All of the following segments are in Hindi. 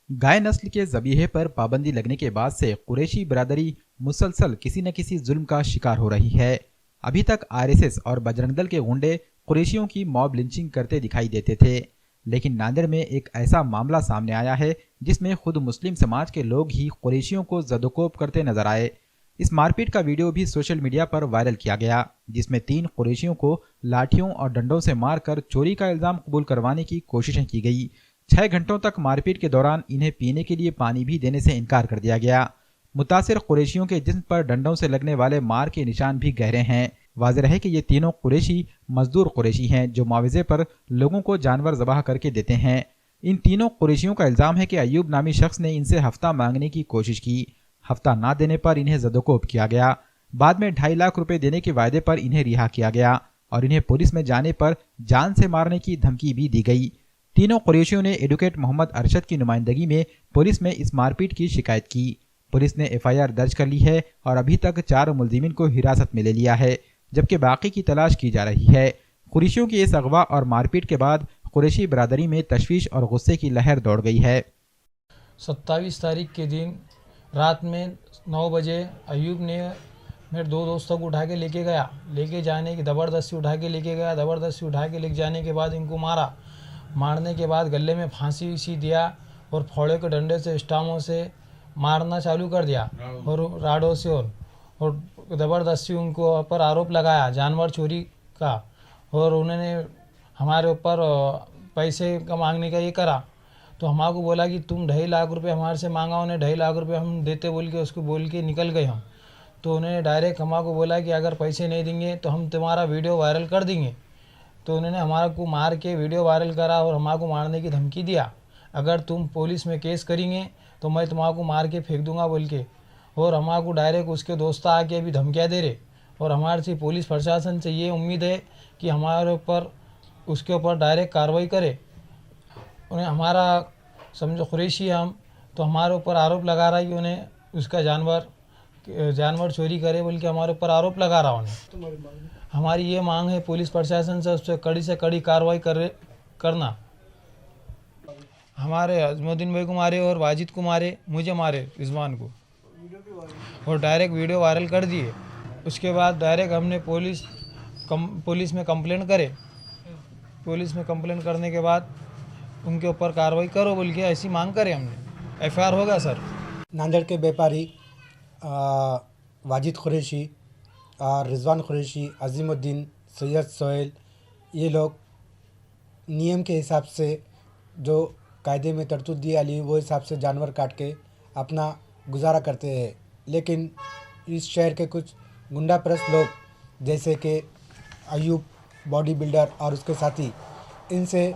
गाय नस्ल के ज़बीहे पर पाबंदी लगने के बाद से कुरैशी बिरादरी मुसलसल किसी न किसी जुल्म का शिकार हो रही है। अभी तक आरएसएस और बजरंग दल के गुंडे कुरैशियों की मॉब लिंचिंग करते दिखाई देते थे, लेकिन नांदेड़ में एक ऐसा मामला सामने आया है जिसमें खुद मुस्लिम समाज के लोग ही कुरैशियों को जदोकोब करते नजर आए। इस मारपीट का वीडियो भी सोशल मीडिया पर वायरल किया गया, जिसमें 3 कुरैशियों को लाठियों और डंडों से मारकर चोरी का इल्जाम कबूल करवाने की कोशिशें की गई। 6 घंटों तक मारपीट के दौरान इन्हें पीने के लिए पानी भी देने से इनकार कर दिया गया। मुतासिर कुरैशियों के जिस्म पर डंडों से लगने वाले मार के निशान भी गहरे हैं। वाज़ेह है कि ये तीनों कुरैशी मजदूर कुरैशी हैं जो मुआवजे पर लोगों को जानवर ज़बाह करके देते हैं। इन तीनों कुरैशियों का इल्ज़ाम है कि अयूब नामी शख्स ने इनसे हफ्ता मांगने की कोशिश की। हफ्ता ना देने पर इन्हें जदोकोब किया गया। बाद में 2.5 लाख रुपए देने के वायदे पर इन्हें रिहा किया गया और इन्हें पुलिस में जाने पर जान से मारने की धमकी भी दी गई। तीनों कुरैशियों ने एडवोकेट मोहम्मद अरशद की नुमाइंदगी में पुलिस में इस मारपीट की शिकायत की। पुलिस ने एफआईआर दर्ज कर ली है और अभी तक 4 मुलजिमीन को हिरासत में ले लिया है, जबकि बाकी की तलाश की जा रही है। कुरैशियों की इस अगवा और मारपीट के बाद कुरैशी बरादरी में तशवीश और गुस्से की लहर दौड़ गई है। 27 तारीख के दिन रात में 9 बजे अयूब ने मेरे 2 दोस्तों को उठा के लेके गया। लेके जाने की ज़बरदस्ती उठा के लेके गया। ज़बरदस्ती उठा के लेके जाने के बाद इनको मारा। मारने के बाद गले में फांसी सी दिया और फोड़े के डंडे से स्टामों से मारना चालू कर दिया और राडों से और ज़बरदस्ती उनको ऊपर आरोप लगाया जानवर चोरी का। और उन्होंने हमारे ऊपर पैसे का मांगने का ये करा। तो हमारे को बोला कि तुम 2.5 लाख रुपए हमारे से मांगा। उन्हें 2.5 लाख रुपए हम देते बोल के उसको बोल के निकल गए हम। तो उन्होंने डायरेक्ट हमारे को बोला कि अगर पैसे नहीं देंगे तो हम तुम्हारा वीडियो वायरल कर देंगे। तो उन्होंने हमारे को मार के वीडियो वायरल करा और हमारे को मारने की धमकी दिया। अगर तुम पुलिस में केस करेंगे तो मैं तुम्हारे को मार के फेंक दूंगा बोल के। और हमारे को डायरेक्ट उसके दोस्त आके अभी धमकियाँ दे रहे। और हमारे से पुलिस प्रशासन से ये उम्मीद है कि हमारे ऊपर उसके ऊपर डायरेक्ट कार्रवाई करे। उन्हें हमारा समझो कुरैशी हम तो हमारे ऊपर आरोप लगा रहा है कि उन्हें उसका जानवर चोरी करे बोल के हमारे ऊपर आरोप लगा रहा उन्हें। हमारी ये मांग है पुलिस प्रशासन से कड़ी कार्रवाई करना। हमारे अजमुद्दीन भाई को मारे और वाजिद को मारे, मुझे मारे रिजवान को, और डायरेक्ट वीडियो वायरल कर दिए। उसके बाद डायरेक्ट हमने पुलिस में कंप्लेंट करे। पुलिस में कंप्लेंट करने के बाद उनके ऊपर कार्रवाई करो बोल के ऐसी मांग करे हमने। एफआईआर होगा सर। नांदेड़ के व्यापारी वाजिद कुरैशी और रिजवान कुरैशी, अजीमुद्दीन, सैयद सोहेल, ये लोग नियम के हिसाब से जो कायदे में तरतूब दी आली वो हिसाब से जानवर काट के अपना गुजारा करते हैं। लेकिन इस शहर के कुछ गुंडा परस्त लोग जैसे कि अयूब बॉडी बिल्डर और उसके साथी इनसे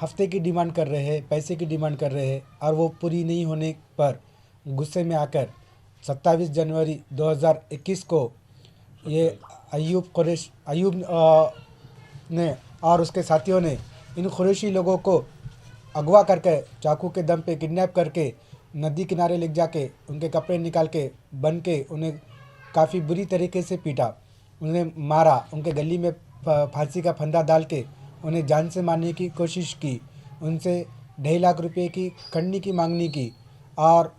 हफ्ते की डिमांड कर रहे हैं, पैसे की डिमांड कर रहे हैं और वो पूरी नहीं होने पर गुस्से में आकर 27 जनवरी 2021 को ये अयूब ने और उसके साथियों ने इन कुरैशी लोगों को अगवा करके चाकू के दम पे किडनैप करके नदी किनारे ले जाके उनके कपड़े निकाल के बन के उन्हें काफ़ी बुरी तरीके से पीटा, उन्हें मारा, उनके गली में फांसी का फंदा डाल के उन्हें जान से मारने की कोशिश की, उनसे 2.5 लाख रुपए की खंडनी की मांगनी की और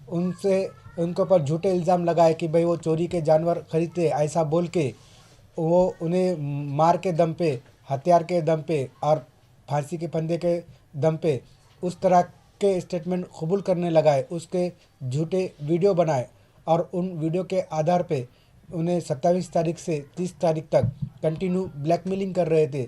उनके ऊपर झूठे इल्ज़ाम लगाए कि भाई वो चोरी के जानवर खरीदते, ऐसा बोल के वो उन्हें मार के दम पे, हथियार के दम पे और फांसी के फंदे के दम पे उस तरह के स्टेटमेंट कबूल करने लगाए, उसके झूठे वीडियो बनाए और उन वीडियो के आधार पे उन्हें 27 तारीख से 30 तारीख तक कंटिन्यू ब्लैकमेलिंग कर रहे थे,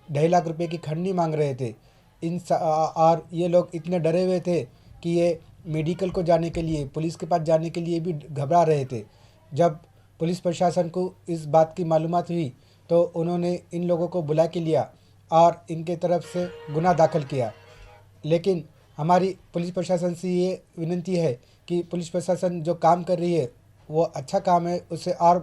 2.5 लाख रुपए की खंडनी मांग रहे थे। और ये लोग इतने डरे हुए थे कि ये मेडिकल को जाने के लिए, पुलिस के पास जाने के लिए भी घबरा रहे थे। जब पुलिस प्रशासन को इस बात की मालूमात हुई तो उन्होंने इन लोगों को बुला के लिया और इनके तरफ से गुनाह दाखिल किया। लेकिन हमारी पुलिस प्रशासन से ये विनती है कि पुलिस प्रशासन जो काम कर रही है वो अच्छा काम है, उसे और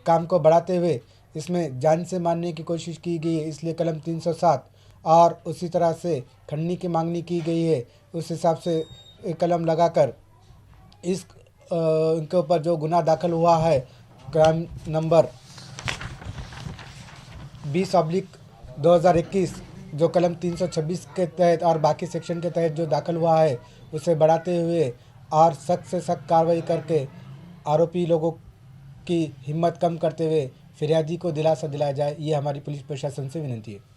काम को बढ़ाते हुए इसमें जान से मारने की कोशिश की गई है, इसलिए कलम 307 और उसी तरह से खंडनी की मांगनी की गई है, उस हिसाब से कलम लगाकर इस इनके ऊपर जो गुनाह दाखिल हुआ है क्राइम नंबर 20/2021 जो कलम 326 के तहत और बाकी सेक्शन के तहत जो दाखिल हुआ है उसे बढ़ाते हुए और सख्त से सख्त कार्रवाई करके आरोपी लोगों की हिम्मत कम करते हुए फिरियादी को दिलासा दिलाया जाए, ये हमारी पुलिस प्रशासन से विनती है।